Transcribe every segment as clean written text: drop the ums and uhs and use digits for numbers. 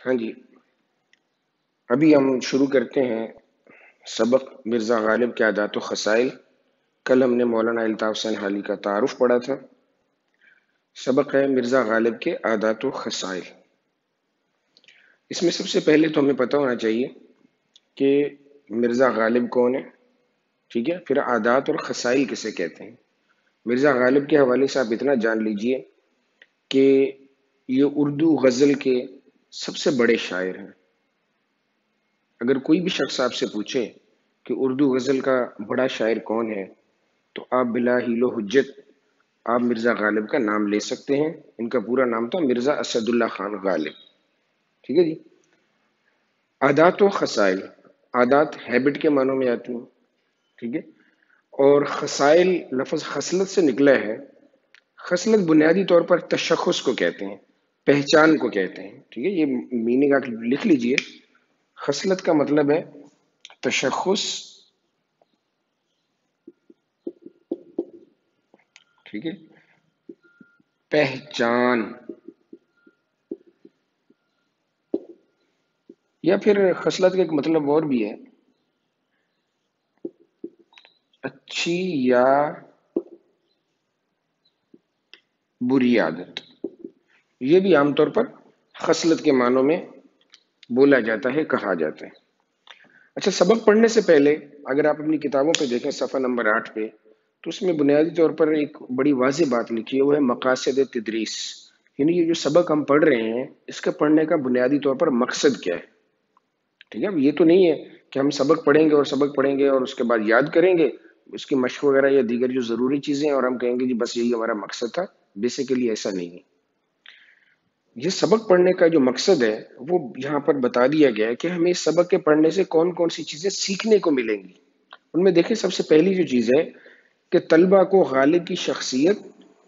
ہاں جی، ابھی ہم شروع کرتے ہیں سبق مرزا غالب کے عادات و خصائل۔ کل ہم نے مولانا الطاف حسین حالی کا تعارف پڑھا تھا۔ سبق ہے مرزا غالب کے عادات و خصائل۔ اس میں سب سے پہلے تو ہمیں پتہ ہونا چاہیے کہ مرزا غالب کون ہے، ٹھیک ہے؟ پھر عادات اور خصائل کسے کہتے ہیں۔ مرزا غالب کے حوالے سے آپ اتنا جان لیجئے کہ یہ اردو غزل کے سب سے بڑے شاعر ہیں۔ اگر کوئی بھی شخص آپ سے پوچھے کہ اردو غزل کا بڑا شاعر کون ہے تو آپ بلا حیل و حجت آپ مرزا غالب کا نام لے سکتے ہیں۔ ان کا پورا نام تھا مرزا اسد اللہ خان غالب، ٹھیک ہے جی۔ عادات و خصائل، عادات ہیبٹ کے معنوں میں آتی ہیں، ٹھیک ہے، اور خصائل لفظ خصلت سے نکلا ہے۔ خصلت بنیادی طور پر تشخص کو کہتے ہیں، پہچان کو کہتے ہیں، ٹھیک ہے۔ یہ میننگ آپ لکھ لیجئے۔ خصلت کا مطلب ہے تشخص، ٹھیک ہے، پہچان، یا پھر خصلت کا ایک مطلب اور بھی ہے، اچھی یا بری عادت۔ یہ بھی عام طور پر خصلت کے معنوں میں بولا جاتا ہے، کہا جاتا ہے۔ اچھا، سبق پڑھنے سے پہلے اگر آپ اپنی کتابوں پہ دیکھیں صفحہ نمبر 8 پہ، تو اس میں بنیادی طور پر ایک بڑی واضح بات لکھی ہے، وہ ہے مقاصد تدریس۔ یعنی یہ جو سبق ہم پڑھ رہے ہیں اس کے پڑھنے کا بنیادی طور پر مقصد کیا ہے، ٹھیک ہے۔ یہ تو نہیں ہے کہ ہم سبق پڑھیں گے اور سبق پڑھیں گے اور اس کے بعد یاد کریں گے اس کی مشق وغیرہ یا دیگر جو ضروری چیزیں ہیں اور ہم کہیں گے جی بس یہی ہمارا مقصد تھا۔ بیسیکلی ایسا نہیں ہے۔ یہ سبق پڑھنے کا جو مقصد ہے وہ یہاں پر بتا دیا گیا ہے کہ ہمیں اس سبق کے پڑھنے سے کون کون سی چیزیں سیکھنے کو ملیں گی۔ ان میں دیکھیں سب سے پہلی جو چیز ہے کہ طلبہ کو غالب کی شخصیت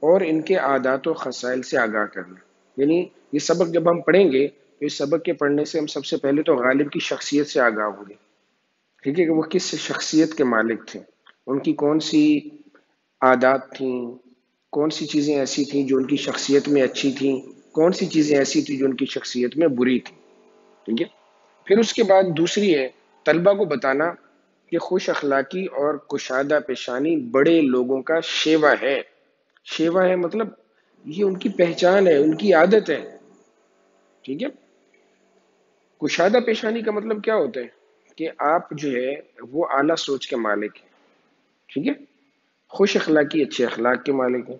اور ان کے عادات و خصائل سے آگاہ کرنا۔ یعنی یہ سبق جب ہم پڑھیں گے تو اس سبق کے پڑھنے سے ہم سب سے پہلے تو غالب کی شخصیت سے آگاہ ہوں گے، ٹھیک ہے، کہ وہ کس شخصیت کے مالک تھے، ان کی کون سی عادات تھیں، کون سی چیزیں ایسی تھیں جو ان کی شخصیت میں اچھی تھیں، کون سی چیزیں ایسی تھیں جو ان کی شخصیت میں بری تھیں، ٹھیک ہے۔ پھر اس کے بعد دوسری ہے طلبہ کو بتانا کہ خوش اخلاقی اور کشادہ پیشانی بڑے لوگوں کا شیوا ہے۔ شیوا ہے مطلب یہ ان کی پہچان ہے، ان کی عادت ہے، ٹھیک ہے۔ کشادہ پیشانی کا مطلب کیا ہوتا ہے کہ آپ جو ہے وہ اعلیٰ سوچ کے مالک ہیں، ٹھیک ہے۔ خوش اخلاقی اچھے اخلاق کے مالک ہیں۔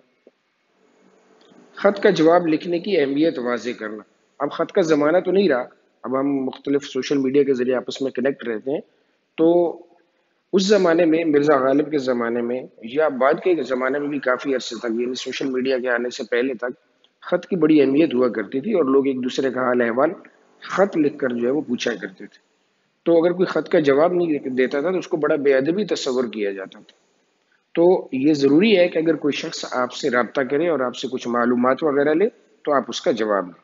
خط کا جواب لکھنے کی اہمیت واضح کرنا۔ اب خط کا زمانہ تو نہیں رہا، اب ہم مختلف سوشل میڈیا کے ذریعے آپس میں کنیکٹ رہتے ہیں، تو اس زمانے میں مرزا غالب کے زمانے میں یا بعد کے زمانے میں بھی کافی عرصے تک، یعنی سوشل میڈیا کے آنے سے پہلے تک خط کی بڑی اہمیت ہوا کرتی تھی اور لوگ ایک دوسرے کا حال احوال خط لکھ کر جو ہے وہ پوچھا کرتے تھے۔ تو اگر کوئی خط کا جواب نہیں دیتا تھا تو اس کو بڑا بے ادبی تصور کیا جاتا تھا۔ تو یہ ضروری ہے کہ اگر کوئی شخص آپ سے رابطہ کرے اور آپ سے کچھ معلومات وغیرہ لے تو آپ اس کا جواب دیں۔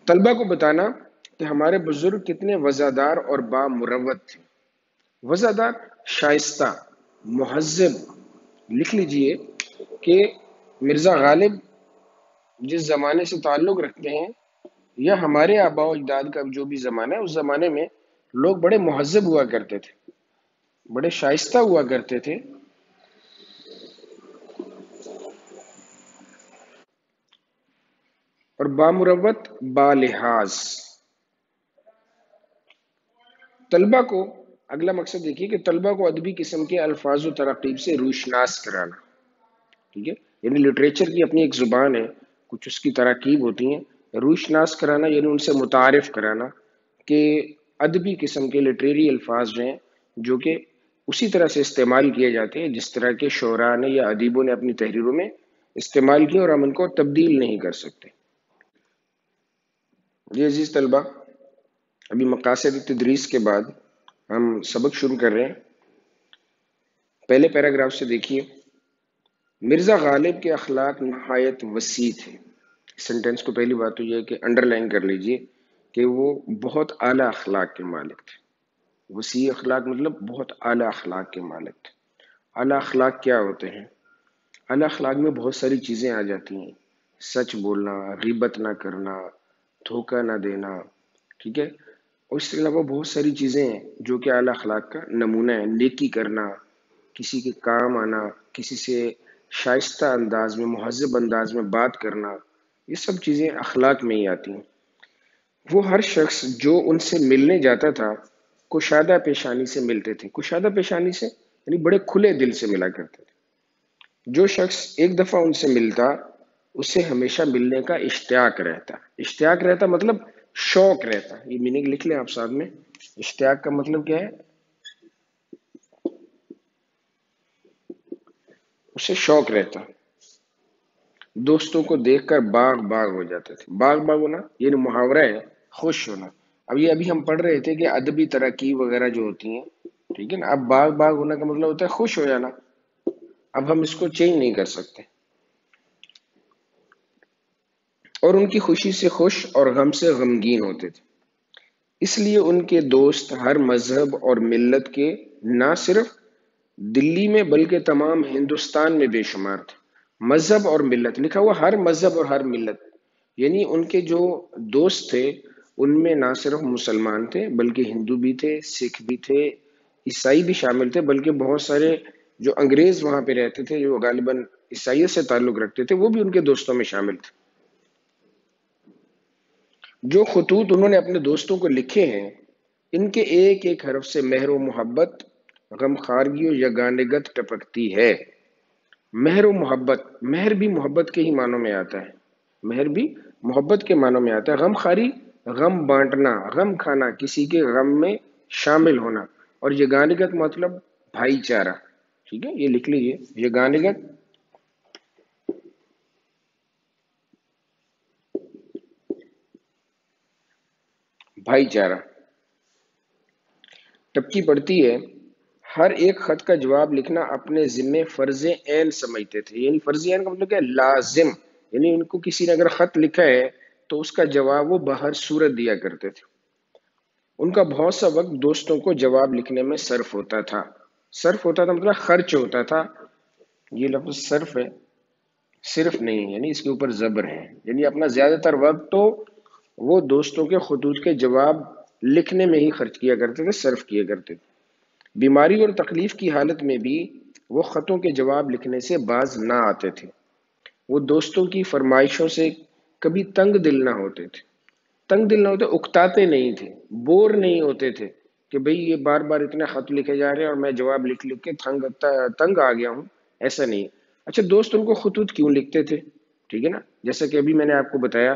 طلبہ کو بتانا کہ ہمارے بزرگ کتنے وزادار اور بامروت تھے۔ وزادار شائستہ، مہذب۔ لکھ لیجئے کہ مرزا غالب جس زمانے سے تعلق رکھتے ہیں یا ہمارے آباء و اجداد کا جو بھی زمانہ ہے اس زمانے میں لوگ بڑے مہذب ہوا کرتے تھے، بڑے شائستہ ہوا کرتے تھے، اور بامروت، بالحاظ۔ طلبہ کو اگلا مقصد دیکھیے کہ طلبہ کو ادبی قسم کے الفاظ و تراکیب سے روشناس کرانا، ٹھیک ہے۔ یعنی لٹریچر کی اپنی ایک زبان ہے، کچھ اس کی تراکیب ہوتی ہیں۔ روشناس کرانا یعنی ان سے متعارف کرانا کہ ادبی قسم کے لٹریری الفاظ جو ہیں جو کہ اسی طرح سے استعمال کیے جاتے ہیں جس طرح کے شعراء نے یا ادیبوں نے اپنی تحریروں میں استعمال کیے اور ہم ان کو تبدیل نہیں کر سکتے۔ جی عزیز طلبہ، ابھی مقاصد تدریس کے بعد ہم سبق شروع کر رہے ہیں۔ پہلے پیراگراف سے دیکھیے، مرزا غالب کے اخلاق نہایت وسیع تھے۔ سنٹینس کو پہلی بات تو یہ ہے کہ انڈر لائن کر لیجئے کہ وہ بہت اعلیٰ اخلاق کے مالک تھے۔ وسیع اخلاق مطلب بہت اعلیٰ اخلاق کے مالک تھے۔ اعلیٰ اخلاق کیا ہوتے ہیں؟ اعلیٰ اخلاق میں بہت ساری چیزیں آ جاتی ہیں، سچ بولنا، غیبت نہ کرنا، دھوکہ نہ دینا، ٹھیک ہے. اور اس کے علاوہ بہت ساری چیزیں ہیں جو کہ اعلیٰ اخلاق کا نمونہ ہے. نیکی کرنا، کسی کے کام آنا، کسی سے شائستہ انداز میں، مہذب انداز میں بات کرنا، یہ سب چیزیں اخلاق میں ہی آتی ہیں. وہ ہر شخص جو ان سے ملنے جاتا تھا کشادہ پیشانی سے ملتے تھے. کشادہ پیشانی سے یعنی بڑے کھلے دل سے ملا کرتے تھے. جو شخص ایک دفعہ ان سے ملتا اسے ہمیشہ ملنے کا اشتیاق رہتا. اشتیاق رہتا مطلب شوق رہتا. یہ میننگ لکھ لیں آپ ساتھ میں. اشتیاق کا مطلب کیا ہے؟ اسے شوق رہتا. دوستوں کو دیکھ کر باغ باغ ہو جاتے تھے. باغ باغ ہونا یہ محاورہ ہے، خوش ہونا. اب یہ ابھی ہم پڑھ رہے تھے کہ ادبی ترقی وغیرہ جو ہوتی ہیں، ٹھیک ہے نا. اب باغ باغ ہونا کا مطلب ہوتا ہے خوش ہو جانا. اب ہم اس کو چینج نہیں کر سکتے. اور ان کی خوشی سے خوش اور غم سے غمگین ہوتے تھے. اس لیے ان کے دوست ہر مذہب اور ملت کے نہ صرف دلی میں بلکہ تمام ہندوستان میں بے شمار تھے. مذہب اور ملت لکھا ہوا، ہر مذہب اور ہر ملت، یعنی ان کے جو دوست تھے ان میں نہ صرف مسلمان تھے بلکہ ہندو بھی تھے، سکھ بھی تھے، عیسائی بھی شامل تھے، بلکہ بہت سارے جو انگریز وہاں پہ رہتے تھے جو غالباً عیسائیت سے تعلق رکھتے تھے وہ بھی ان کے دوستوں میں شامل تھے. جو خطوط انہوں نے اپنے دوستوں کو لکھے ہیں ان کے ایک ایک حرف سے مہر و محبت، غم خارگی و یگانگت ٹپکتی ہے. مہر و محبت، مہر بھی محبت کے ہی معنوں میں آتا ہے. مہر بھی محبت کے معنوں میں آتا ہے. غم خاری غم بانٹنا، غم کھانا، کسی کے غم میں شامل ہونا. اور یگانگت مطلب بھائی چارہ. ٹھیک ہے، یہ لکھ لیجئے. یگانگت بھائی چارہ. ٹپکی پڑتی ہے. ہر ایک خط کا جواب لکھنا اپنے ذمے فرض عین سمجھتے تھے. یعنی فرض عین کا مطلب کیا ہے؟ لازم. یعنی ان کو کسی نے اگر خط لکھا ہے تو اس کا جواب وہ بہر صورت دیا کرتے تھے. ان کا بہت سا وقت دوستوں کو جواب لکھنے میں صرف ہوتا تھا. صرف ہوتا تھا مطلب خرچ ہوتا تھا. یہ لفظ صرف ہے، صرف نہیں، یعنی اس کے اوپر زبر ہے. یعنی اپنا زیادہ تر وقت تو وہ دوستوں کے خطوط کے جواب لکھنے میں ہی خرچ کیا کرتے تھے، صرف کیا کرتے تھے. بیماری اور تکلیف کی حالت میں بھی وہ خطوں کے جواب لکھنے سے باز نہ آتے تھے. وہ دوستوں کی فرمائشوں سے کبھی تنگ دل نہ ہوتے تھے. تنگ دل نہ ہوتے، اکتاتے نہیں تھے، بور نہیں ہوتے تھے کہ بھئی یہ بار بار اتنے خط لکھے جا رہے ہیں اور میں جواب لکھ لکھ کے تنگ آ گیا ہوں. ایسا نہیں. اچھا، دوست ان کو خطوط کیوں لکھتے تھے؟ ٹھیک ہے نا. جیسا کہ ابھی میں نے آپ کو بتایا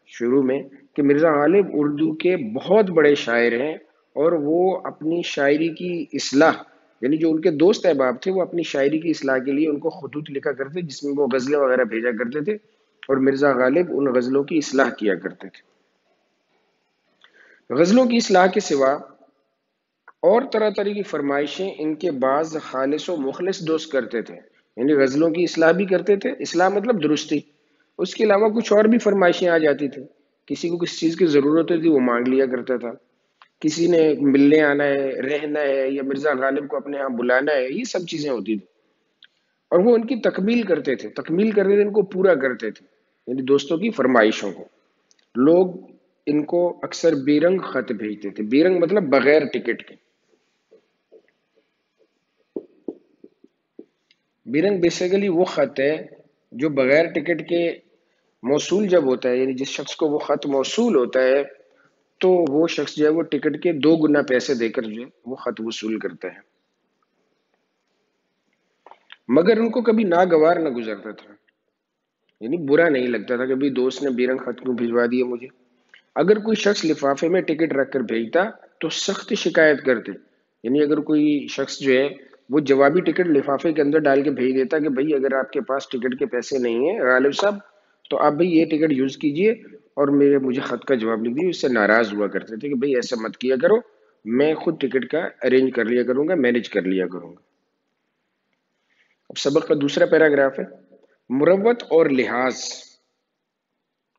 شروع میں کہ مرزا غالب اردو کے بہت بڑے شاعر ہیں اور وہ اپنی شاعری کی اصلاح، یعنی جو ان کے دوست احباب تھے وہ اپنی شاعری کی اصلاح کے لیے ان کو خطوط لکھا کرتے جس میں وہ غزلیں وغیرہ بھیجا کرتے تھے اور مرزا غالب ان غزلوں کی اصلاح کیا کرتے تھے. غزلوں کی اصلاح کے سوا اور طرح طرح کی فرمائشیں ان کے بعض خالص و مخلص دوست کرتے تھے. یعنی غزلوں کی اصلاح بھی کرتے تھے، اصلاح مطلب درستی. اس کے علاوہ کچھ اور بھی فرمائشیں آ جاتی تھی. کسی کو کسی چیز کی ضرورت ہوتی تھی وہ مانگ لیا کرتا تھا. کسی نے ملنے آنا ہے، رہنا ہے، یا مرزا غالب کو اپنے ہاں بلانا ہے، یہ سب چیزیں ہوتی تھی. اور وہ ان کی تکمیل کرتے تھے، تکمیل کرتے تھے، ان کو پورا کرتے تھے، یعنی دوستوں کی فرمائشوں کو. لوگ ان کو اکثر بے رنگ خط بھیجتے تھے. بے رنگ مطلب بغیر ٹکٹ کے. بے رنگ بیسیکلی وہ خط ہے جو بغیر ٹکٹ کے موصول جب ہوتا ہے، یعنی جس شخص کو وہ خط موصول ہوتا ہے تو وہ شخص جو ہے وہ ٹکٹ کے 2 گنا پیسے دے کر جو ہے وہ خط وصول کرتا ہے. مگر ان کو کبھی ناگوار نہ گزرتا تھا، یعنی برا نہیں لگتا تھا کہ بھی دوست نے بے رنگ خط کیوں بھجوا دیے مجھے. اگر کوئی شخص لفافے میں ٹکٹ رکھ کر بھیجتا تو سخت شکایت کرتے. یعنی اگر کوئی شخص جو ہے وہ جوابی ٹکٹ لفافے کے اندر ڈال کے بھیج دیتا کہ بھئی اگر آپ کے پاس ٹکٹ کے پیسے نہیں ہیں غالب صاحب تو آپ بھئی یہ ٹکٹ یوز کیجئے اور مجھے خط کا جواب لکھ دیجیے. اس سے ناراض ہوا کرتے تھے کہ بھئی ایسا مت کیا کرو، میں خود ٹکٹ کا ارینج کر لیا کروں گا، مینج کر لیا کروں گا. اب سبق کا دوسرا پیراگراف ہے. مروت اور لحاظ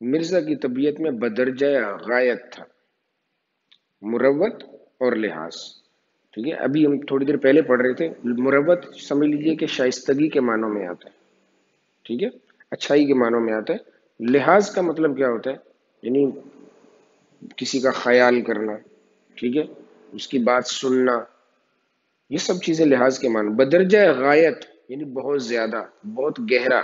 مرزا کی طبیعت میں بدرجہ غایت تھا. مروت اور لحاظ، ٹھیک ہے. ابھی ہم تھوڑی دیر پہلے پڑھ رہے تھے. مروت سمجھ لیجئے کہ شائستگی کے معنوں میں آتا ہے، ٹھیک ہے، اچھائی کے معنوں میں آتا ہے. لحاظ کا مطلب کیا ہوتا ہے؟ یعنی کسی کا خیال کرنا، ٹھیک ہے، اس کی بات سننا، یہ سب چیزیں لحاظ کے معنی. بدرجہ غایت یعنی بہت زیادہ، بہت گہرا.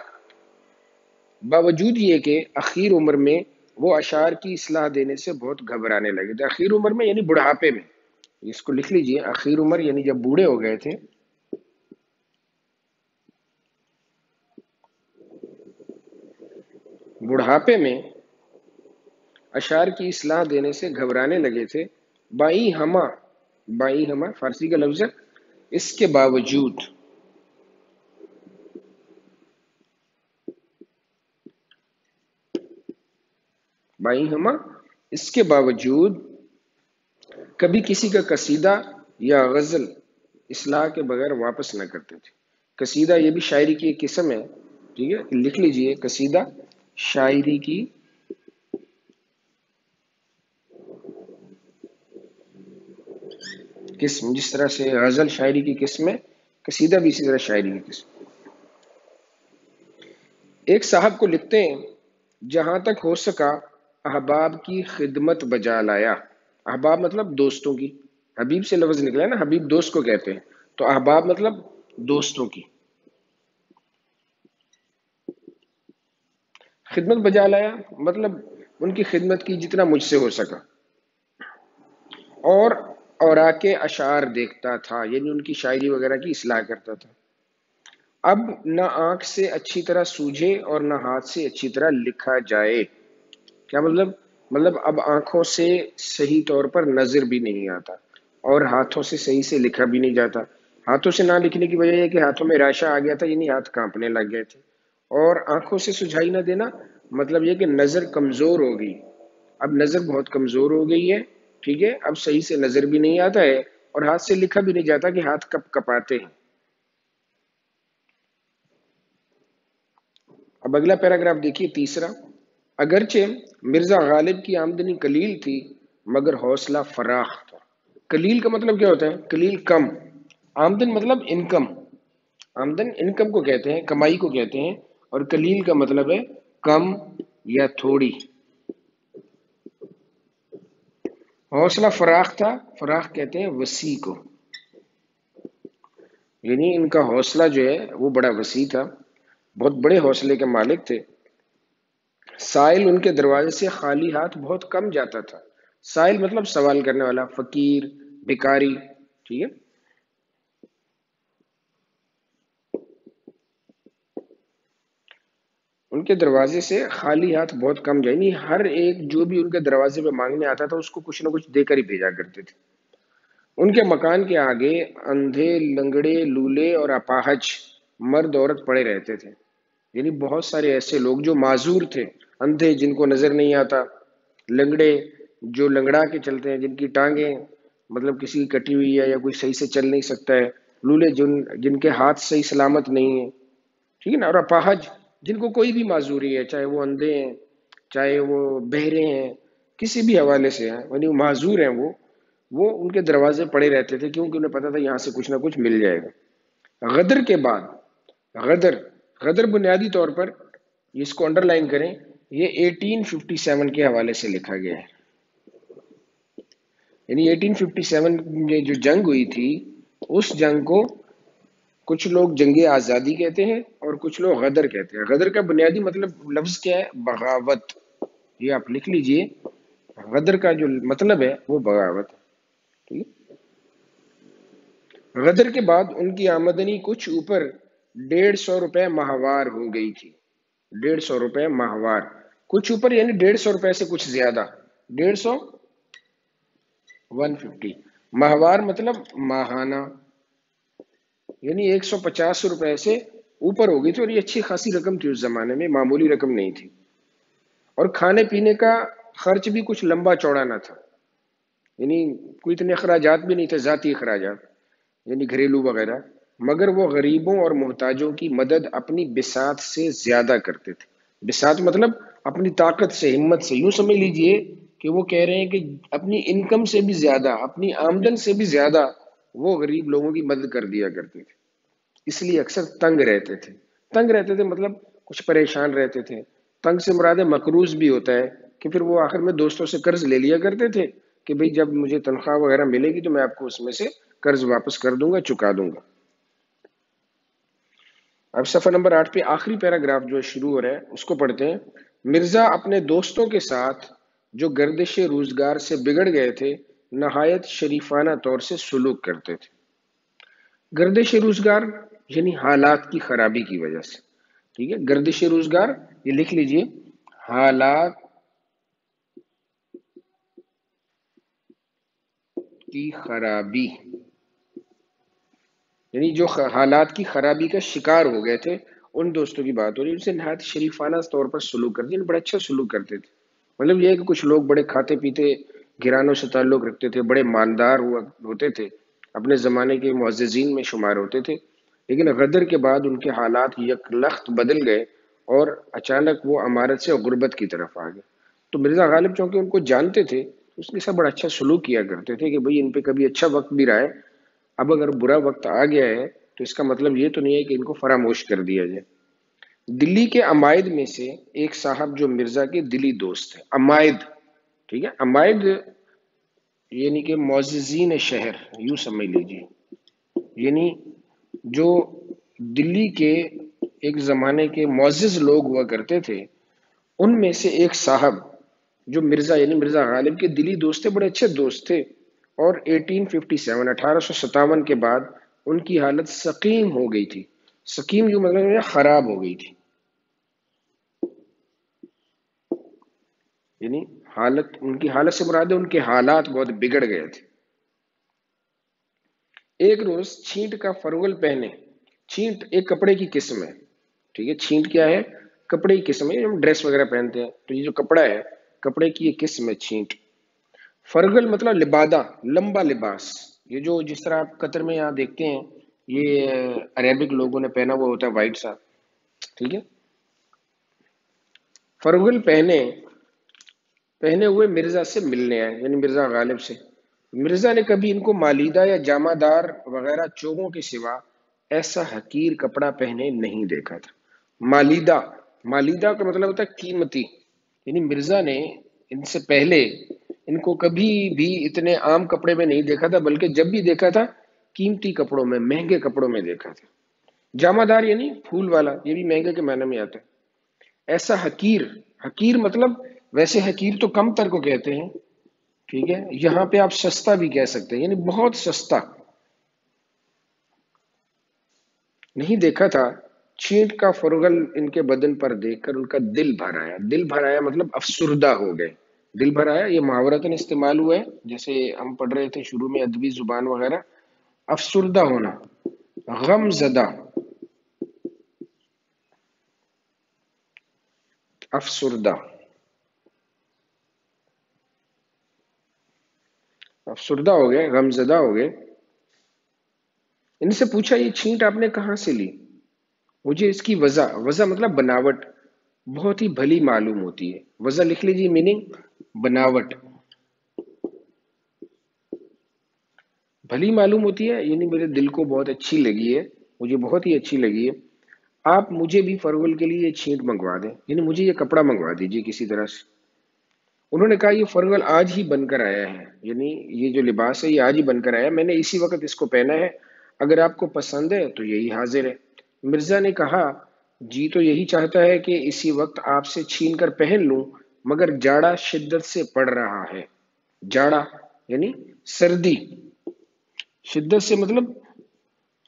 باوجود یہ کہ اخیر عمر میں وہ اشعار کی اصلاح دینے سے بہت گھبرانے لگے تھے. اخیر عمر میں یعنی بڑھاپے میں، اس کو لکھ لیجئے، اخیر عمر یعنی جب بوڑھے ہو گئے تھے. بڑھاپے میں اشعار کی اصلاح دینے سے گھبرانے لگے تھے. بائی ہما، بائی ہما فارسی کا لفظ ہے. اس کے باوجود، بائی ہما اس کے باوجود کبھی کسی کا قصیدہ یا غزل اصلاح کے بغیر واپس نہ کرتے تھے. قصیدہ یہ بھی شاعری کی ایک قسم ہے، ٹھیک ہے، لکھ لیجئے قصیدہ شاعری کی قسم. جس طرح سے غزل شاعری کی قسم ہے، قصیدہ بھی اسی طرح شاعری کی قسم. ایک صاحب کو لکھتے ہیں، جہاں تک ہو سکا احباب کی خدمت بجا لایا. احباب مطلب دوستوں کی، حبیب سے لفظ نکلا ہے نا، حبیب دوست کو کہتے ہیں، تو احباب مطلب دوستوں کی خدمت بجا لایا، مطلب ان کی خدمت کی جتنا مجھ سے ہو سکا. اور اوراق اشعار دیکھتا تھا، یعنی ان کی شاعری وغیرہ کی اصلاح کرتا تھا. اب نہ آنکھ سے اچھی طرح سوجھے اور نہ ہاتھ سے اچھی طرح لکھا جائے. کیا مطلب؟ مطلب اب آنکھوں سے صحیح طور پر نظر بھی نہیں آتا اور ہاتھوں سے صحیح سے لکھا بھی نہیں جاتا. ہاتھوں سے نہ لکھنے کی وجہ یہ کہ ہاتھوں میں راشا آ گیا تھا، یعنی ہاتھ کانپنے لگ گئے تھے. اور آنکھوں سے سجھائی نہ دینا مطلب یہ کہ نظر کمزور ہو گئی. اب نظر بہت کمزور ہو گئی ہے، ٹھیک ہے، اب صحیح سے نظر بھی نہیں آتا ہے اور ہاتھ سے لکھا بھی نہیں جاتا کہ ہاتھ کپ کپاتے ہیں. اب اگلا پیراگراف دیکھیے، تیسرا. اگرچہ مرزا غالب کی آمدنی قلیل تھی مگر حوصلہ فراخ تھا. قلیل کا مطلب کیا ہوتا ہے؟ قلیل کم. آمدن مطلب انکم، آمدن انکم کو کہتے ہیں، کمائی کو کہتے ہیں. اور قلیل کا مطلب ہے کم یا تھوڑی. حوصلہ فراخ تھا، فراخ کہتے ہیں وسیع کو، یعنی ان کا حوصلہ جو ہے وہ بڑا وسیع تھا، بہت بڑے حوصلے کے مالک تھے. سائل ان کے دروازے سے خالی ہاتھ بہت کم جاتا تھا. سائل مطلب سوال کرنے والا، فقیر، بھکاری، ٹھیک ہے. ان کے دروازے سے خالی ہاتھ بہت کم جائے، یعنی ہر ایک جو بھی ان کے دروازے پہ مانگنے آتا تھا اس کو کچھ نہ کچھ دے کر ہی بھیجا کرتے تھے. ان کے مکان کے آگے اندھے، لنگڑے، لولے اور اپاہج مرد عورت پڑے رہتے تھے. یعنی بہت سارے ایسے لوگ جو معذور تھے، اندھے جن کو نظر نہیں آتا، لنگڑے جو لنگڑا کے چلتے ہیں، جن کی ٹانگیں مطلب کسی کی کٹی ہوئی ہے یا کوئی صحیح سے چل نہیں سکتا ہے، لولے جن کے ہاتھ صحیح سلامت نہیں ہیں، ٹھیک ہے نا، اور اپاہج جن کو کوئی بھی معذوری ہے، چاہے وہ اندھے ہیں، چاہے وہ بہرے ہیں، کسی بھی حوالے سے ہیں، یعنی وہ معذور ہیں. وہ ان کے دروازے پڑے رہتے تھے کیونکہ انہیں پتا تھا یہاں سے کچھ نہ کچھ مل جائے گا. غدر کے بعد، غدر، غدر بنیادی طور پر اس کو انڈر لائن کریں، یہ 1857 کے حوالے سے لکھا گیا ہے. یعنی 1857 میں جو جنگ ہوئی تھی، اس جنگ کو کچھ لوگ جنگ آزادی کہتے ہیں اور کچھ لوگ غدر کہتے ہیں. غدر کا بنیادی مطلب لفظ کیا ہے؟ بغاوت. یہ آپ لکھ لیجئے، غدر کا جو مطلب ہے وہ بغاوت ہے. غدر کے بعد ان کی آمدنی کچھ اوپر 150 روپے ماہوار ہو گئی تھی. 150 روپے ماہوار، کچھ اوپر یعنی 150 روپے سے کچھ زیادہ. 150، 150 ماہوار مطلب ماہانہ، یعنی 150 روپے سے اوپر ہو گئی تھی. اور یہ اچھی خاصی رقم تھی اس زمانے میں، معمولی رقم نہیں تھی. اور کھانے پینے کا خرچ بھی کچھ لمبا چوڑا نہ تھا، یعنی کوئی اتنے اخراجات بھی نہیں تھے، ذاتی اخراجات یعنی گھریلو وغیرہ. مگر وہ غریبوں اور محتاجوں کی مدد اپنی بساط سے زیادہ کرتے تھے. بساط مطلب اپنی طاقت سے، ہمت سے. یوں سمجھ لیجئے کہ وہ کہہ رہے ہیں کہ اپنی انکم سے بھی زیادہ، اپنی آمدن سے بھی زیادہ وہ غریب لوگوں کی مدد کر دیا کرتے تھے. اس لیے اکثر تنگ رہتے تھے. تنگ رہتے تھے مطلب کچھ پریشان رہتے تھے. تنگ سے مراد مقروض بھی ہوتا ہے کہ پھر وہ آخر میں دوستوں سے قرض لے لیا کرتے تھے کہ بھئی جب مجھے تنخواہ وغیرہ ملے گی تو میں آپ کو اس میں سے قرض واپس کر دوں گا، چکا دوں گا۔ اب صفحہ نمبر 8 پہ آخری پیراگراف جو شروع ہو رہا ہے اس کو پڑھتے ہیں۔ مرزا اپنے دوستوں کے ساتھ جو گردش روزگار سے بگڑ گئے تھے نہایت شریفانہ طور سے سلوک کرتے تھے۔ گردش روزگار یعنی حالات کی خرابی کی وجہ سے، ٹھیک ہے، گردش روزگار یہ لکھ لیجئے، حالات کی خرابی، یعنی جو حالات کی خرابی کا شکار ہو گئے تھے ان دوستوں کی بات ہو رہی ہے، ان سے نہایت شریفانہ طور پر سلوک کرتے تھے، بڑا اچھا سلوک کرتے تھے۔ مطلب یہ ہے کہ کچھ لوگ بڑے کھاتے پیتے گھرانوں سے تعلق رکھتے تھے، بڑے مالدار ہوتے تھے، اپنے زمانے کے معززین میں شمار ہوتے تھے، لیکن غدر کے بعد ان کے حالات یک لخت بدل گئے اور اچانک وہ امارت سے غربت کی طرف آ گئے۔ تو مرزا غالب چونکہ ان کو جانتے تھے اس کے ساتھ بڑا اچھا سلوک کیا کرتے تھے کہ بھئی ان پہ کبھی اچھا وقت بھی رہا ہے، اب اگر برا وقت آ گیا ہے تو اس کا مطلب یہ تو نہیں ہے کہ ان کو فراموش کر دیا جائے۔ دلی کے عمائد میں سے ایک صاحب جو مرزا کے دلی دوست تھے، عمائد، ٹھیک ہے، عمائد یعنی کہ معززین شہر، یوں سمجھ لیجیے، یعنی جو دلی کے ایک زمانے کے معزز لوگ ہوا کرتے تھے ان میں سے ایک صاحب جو مرزا یعنی مرزا غالب کے دلی دوست تھے، بڑے اچھے دوست تھے، اور 1857 کے بعد ان کی حالت سقیم ہو گئی تھی۔ سقیم جو مطلب ہے خراب ہو گئی تھی، یعنی حالت، ان کی حالت سے مراد ہے ان کے حالات بہت بگڑ گئے تھے۔ ایک روز چھینٹ کا فرول پہنے، چھینٹ ایک کپڑے کی قسم ہے، ٹھیک ہے، چھینٹ کیا ہے؟ کپڑے کی قسم ہے، ہم ڈریس وغیرہ پہنتے ہیں تو یہ جو کپڑا ہے کپڑے کی یہ قسم ہے چھینٹ۔ فرگل مطلب لبادہ، لمبا لباس، یہ جو جس طرح آپ قطر میں یہاں دیکھتے ہیں یہ عربک لوگوں نے پہنا ہوا ہوتا ہے وائٹ سا، ٹھیک ہے۔ فرگل پہنے ہوئے مرزا سے ملنے آئے، یعنی مرزا غالب سے۔ مرزا نے کبھی ان کو مالیدہ یا جامہ دار وغیرہ چوگوں کے سوا ایسا حقیر کپڑا پہنے نہیں دیکھا تھا۔ مالیدہ، مالیدہ کا مطلب ہوتا ہے قیمتی، یعنی مرزا نے ان سے پہلے ان کو کبھی بھی اتنے عام کپڑے میں نہیں دیکھا تھا، بلکہ جب بھی دیکھا تھا قیمتی کپڑوں میں، مہنگے کپڑوں میں دیکھا تھا۔ جامہ دار یعنی پھول والا، یہ بھی مہنگے کے معنی میں آتا ہے۔ ایسا حقیر، حقیر مطلب ویسے حقیر تو کم تر کو کہتے ہیں، ٹھیک ہے، یہاں پہ آپ سستا بھی کہہ سکتے ہیں، یعنی بہت سستا نہیں دیکھا تھا۔ چھینٹ کا فرغل ان کے بدن پر دیکھ کر ان کا دل بھر آیا، دل بھر آیا مطلب افسردہ ہو گئے۔ دل بھر آیا یہ محاورتاً استعمال ہوا ہے، جیسے ہم پڑھ رہے تھے شروع میں ادبی زبان وغیرہ، افسردہ ہونا، غم زدہ، افسردہ، افسردہ ہو گئے، غم زدہ ہو گئے۔ ان سے پوچھا یہ چھینٹ آپ نے کہاں سے لی؟ مجھے اس کی وضع، وضع مطلب بناوٹ بہت ہی بھلی معلوم ہوتی ہے۔ وضع لکھ لیجیے، میننگ بناوٹ، بھلی معلوم ہوتی ہے یعنی میرے دل کو بہت اچھی لگی ہے، مجھے بہت ہی اچھی لگی ہے۔ آپ مجھے بھی فرول کے لیے یہ چھینٹ منگوا دیں، یعنی مجھے یہ کپڑا منگوا دیجیے کسی طرح سے۔ انہوں نے کہا یہ فرول آج ہی بن کر آیا ہے، یعنی یہ جو لباس ہے یہ آج ہی بن کر آیا ہے، میں نے اسی وقت اس کو پہنا ہے، اگر آپ کو پسند ہے تو یہی حاضر ہے۔ مرزا نے کہا جی تو یہی چاہتا ہے کہ اسی وقت آپ سے چھین کر پہن لوں، مگر جاڑا شدت سے پڑ رہا ہے۔ جاڑا یعنی سردی، شدت سے مطلب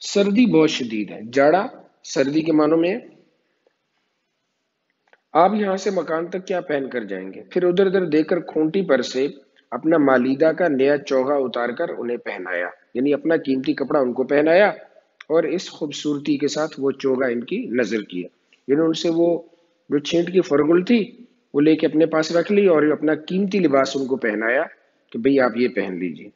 سردی بہت شدید ہے، جاڑا سردی کے معنوں میں ہے۔ آپ یہاں سے مکان تک کیا پہن کر جائیں گے؟ پھر ادھر ادھر دیکھ کر کھونٹی پر سے اپنا مالیدہ کا نیا چوغا اتار کر انہیں پہنایا، یعنی اپنا قیمتی کپڑا ان کو پہنایا اور اس خوبصورتی کے ساتھ وہ چوغا ان کی نظر کیا، یعنی ان سے وہ جو چھینٹ کی فرگل تھی وہ لے کے اپنے پاس رکھ لی اور اپنا قیمتی لباس ان کو پہنایا کہ بھئی آپ یہ پہن لیجیے۔